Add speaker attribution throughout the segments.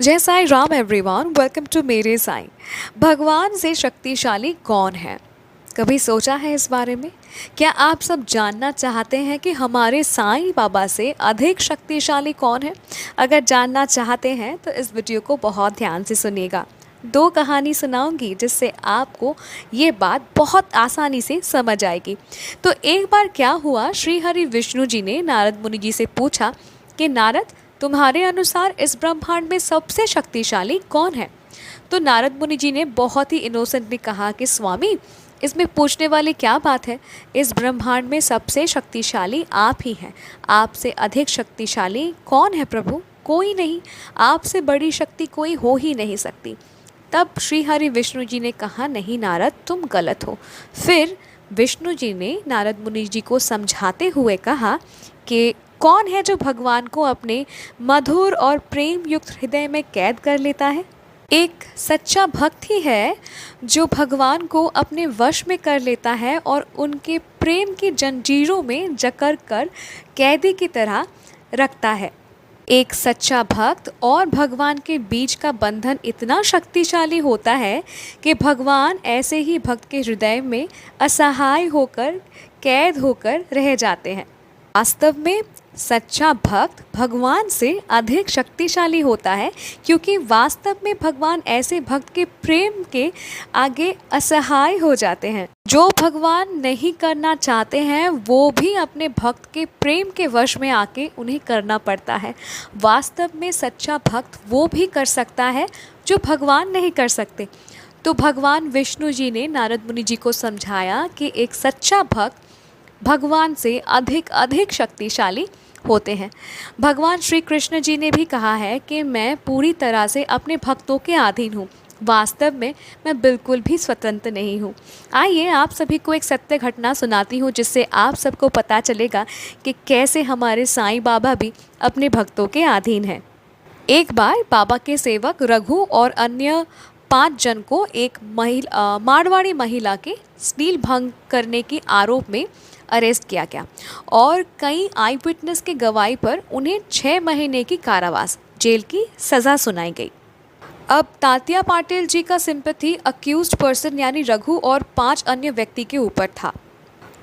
Speaker 1: जय Sai Ram everyone, welcome to मेरे साईं। भगवान से शक्तिशाली कौन है? कभी सोचा है इस बारे में? क्या आप सब जानना चाहते हैं कि हमारे साईं बाबा से अधिक शक्तिशाली कौन है? अगर जानना चाहते हैं तो इस वीडियो को बहुत ध्यान से सुनिएगा। दो कहानी सुनाऊंगी जिससे आपको ये बात बहुत आसानी से समझ आएगी। तो एक बार क्या हुआ, श्री हरि विष्णु जी ने नारद मुनि जी से पूछा कि नारद, तुम्हारे अनुसार इस ब्रह्मांड में सबसे शक्तिशाली कौन है? तो नारद मुनि जी ने बहुत ही इनोसेंटली कहा कि स्वामी, इसमें पूछने वाली क्या बात है। इस ब्रह्मांड में सबसे शक्तिशाली आप ही हैं। आपसे अधिक शक्तिशाली कौन है प्रभु? कोई नहीं। आपसे बड़ी शक्ति कोई हो ही नहीं सकती। तब श्री हरि विष्णु जी ने कहा, नहीं नारद, तुम गलत हो। फिर विष्णु जी ने नारद मुनि जी को समझाते हुए कहा कि कौन है जो भगवान को अपने मधुर और प्रेम युक्त हृदय में कैद कर लेता है? एक सच्चा भक्त ही है जो भगवान को अपने वश में कर लेता है और उनके प्रेम की जंजीरों में जकड़ कर कैदी की तरह रखता है। एक सच्चा भक्त और भगवान के बीच का बंधन इतना शक्तिशाली होता है कि भगवान ऐसे ही भक्त के हृदय में असहाय होकर कैद होकर रह जाते हैं। वास्तव में सच्चा भक्त भगवान से अधिक शक्तिशाली होता है, क्योंकि वास्तव में भगवान ऐसे भक्त के प्रेम के आगे असहाय हो जाते हैं। जो भगवान नहीं करना चाहते हैं वो भी अपने भक्त के प्रेम के वश में आके उन्हें करना पड़ता है। वास्तव में सच्चा भक्त वो भी कर सकता है जो भगवान नहीं कर सकते। तो भगवान विष्णु जी ने नारद मुनि जी को समझाया कि एक सच्चा भक्त भगवान से अधिक अधिक शक्तिशाली होते हैं। भगवान श्री कृष्ण जी ने भी कहा है कि मैं पूरी तरह से अपने भक्तों के अधीन हूँ। वास्तव में मैं बिल्कुल भी स्वतंत्र नहीं हूँ। आइए आप सभी को एक सत्य घटना सुनाती हूँ जिससे आप सबको पता चलेगा कि कैसे हमारे साईं बाबा भी अपने भक्तों के अधीन हैं। एक बार बाबा के सेवक रघु और अन्य 5 जन को एक मारवाड़ी महिला के स्टील भंग करने के आरोप में अरेस्ट किया गया और कई आई विटनेस के गवाही पर उन्हें 6 महीने की कारावास जेल की सज़ा सुनाई गई। अब तात्या पाटिल जी का सिंपैथी अक्यूज्ड पर्सन यानी रघु और 5 अन्य व्यक्ति के ऊपर था।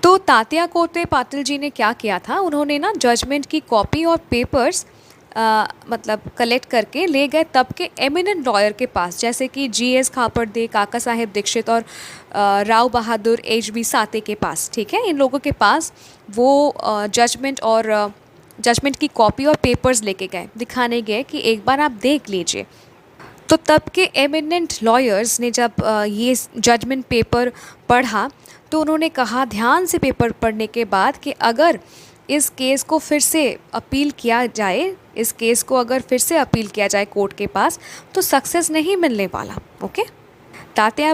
Speaker 1: तो तात्या कोटे पाटिल जी ने क्या किया था, उन्होंने ना जजमेंट की कॉपी और पेपर्स मतलब कलेक्ट करके ले गए तब के एमिनेंट लॉयर के पास, जैसे कि जीएस खापड़दे, काका साहेब दीक्षित और राव बहादुर एचबी साते के पास। ठीक है, इन लोगों के पास वो जजमेंट की कॉपी और पेपर्स लेके गए, दिखाने गए कि एक बार आप देख लीजिए। तो तब के एमिनेंट लॉयर्स ने जब ये जजमेंट पेपर पढ़ा तो उन्होंने कहा ध्यान से पेपर पढ़ने के बाद कि अगर इस केस को फिर से अपील किया जाए, इस केस को अगर फिर से अपील किया जाए कोर्ट के पास तो सक्सेस नहीं मिलने वाला। ओके, तात्या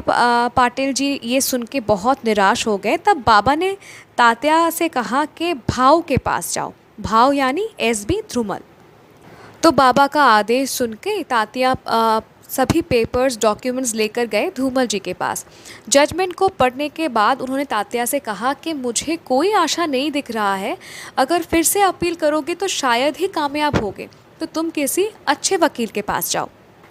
Speaker 1: पाटिल जी ये सुन के बहुत निराश हो गए। तब बाबा ने तात्या से कहा कि भाव के पास जाओ। भाव यानी एसबी ध्रुमल। तो बाबा का आदेश सुन के तात्या सभी पेपर्स डॉक्यूमेंट्स लेकर गए धूमल जी के पास। जजमेंट को पढ़ने के बाद उन्होंने तात्या से कहा कि मुझे कोई आशा नहीं दिख रहा है, अगर फिर से अपील करोगे तो शायद ही कामयाब होगे, तो तुम किसी अच्छे वकील के पास जाओ।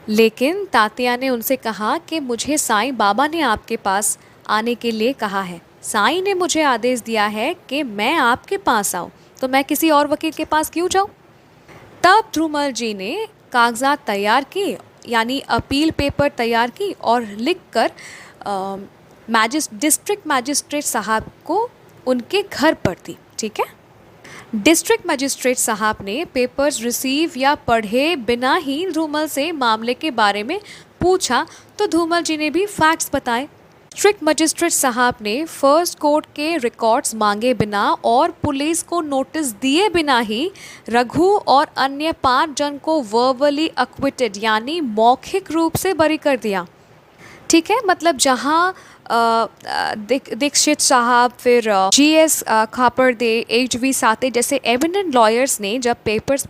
Speaker 1: लेकिन तात्या ने उनसे कहा कि मुझे साईं बाबा ने आपके पास आने के लिए कहा है। साईं ने मुझे आदेश दिया है कि मैं आपके पास आऊँ, तो मैं किसी और वकील के पास क्यों जाऊँ? तब ध्रुमल जी ने कागजात तैयार किए, यानी अपील पेपर तैयार की और लिखकर डिस्ट्रिक्ट मैजिस्ट्रेट साहब को उनके घर पर दी। ठीक है, डिस्ट्रिक्ट मैजिस्ट्रेट साहब ने पेपर्स रिसीव या पढ़े बिना ही धूमल से मामले के बारे में पूछा, तो धूमल जी ने भी फैक्ट्स बताए। डिस्ट्रिक्ट मजिस्ट्रेट साहब ने फर्स्ट कोर्ट के रिकॉर्ड्स मांगे बिना और पुलिस को नोटिस दिए बिना ही रघु और अन्य 5 जन को वर्बली एक्विटेड यानी मौखिक रूप से बरी कर दिया। ठीक है, मतलब जहाँ दीक्षित साहब, फिर जीएस खापड़दे, एचवी साते जैसे एमिनेंट लॉयर्स ने जब पेपर्स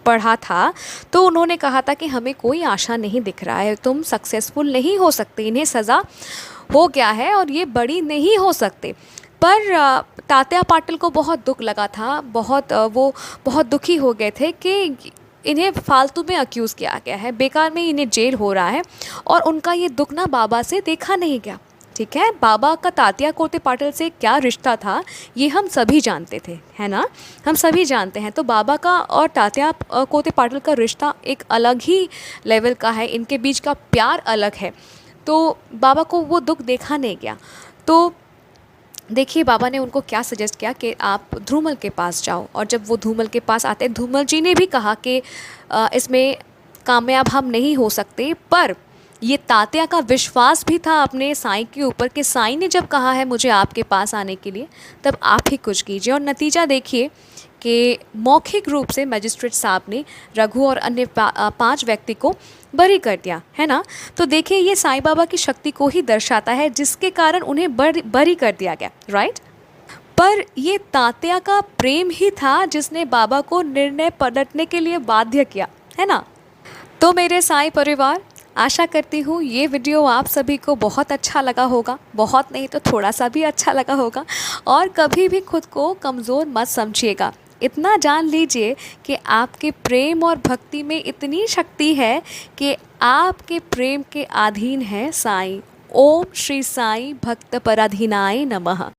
Speaker 1: पढ़ा था तो उन्होंने कहा था कि हमें कोई आशा नहीं दिख रहा है, तुम सक्सेसफुल नहीं हो सकते, इन्हें सज़ा हो गया है और ये बड़ी नहीं हो सकते। पर तात्या पाटिल को बहुत दुख लगा था, वो बहुत दुखी हो गए थे कि इन्हें फालतू में अक्यूज़ किया गया है, बेकार में इन्हें जेल हो रहा है और उनका ये दुख ना बाबा से देखा नहीं गया। ठीक है, बाबा का तात्या कोते पाटिल से क्या रिश्ता था ये हम सभी जानते थे, है ना, हम सभी जानते हैं। तो बाबा का और तात्या कोते पाटिल का रिश्ता एक अलग ही लेवल का है, इनके बीच का प्यार अलग है। तो बाबा को वो दुख देखा नहीं गया। तो देखिए बाबा ने उनको क्या सजेस्ट किया कि आप धूमल के पास जाओ, और जब वो धूमल के पास आते हैं, धूमल जी ने भी कहा कि इसमें कामयाब हम नहीं हो सकते, पर ये तात्या का विश्वास भी था अपने साईं के ऊपर कि साईं ने जब कहा है मुझे आपके पास आने के लिए, तब आप ही कुछ कीजिए। और नतीजा देखिए कि मौखिक रूप से मजिस्ट्रेट साहब ने रघु और अन्य 5 व्यक्ति को बरी कर दिया, है ना। तो देखिए ये साईं बाबा की शक्ति को ही दर्शाता है, जिसके कारण उन्हें बरी कर दिया गया, राइट। पर ये तात्या का प्रेम ही था जिसने बाबा को निर्णय पलटने के लिए बाध्य किया, है ना। तो मेरे साईं परिवार, आशा करती हूँ ये वीडियो आप सभी को बहुत अच्छा लगा होगा, बहुत नहीं तो थोड़ा सा भी अच्छा लगा होगा। और कभी भी खुद को कमज़ोर मत समझिएगा, इतना जान लीजिए कि आपके प्रेम और भक्ति में इतनी शक्ति है कि आपके प्रेम के अधीन है साईं। ओम श्री साईं भक्त पराधीनाय नमः।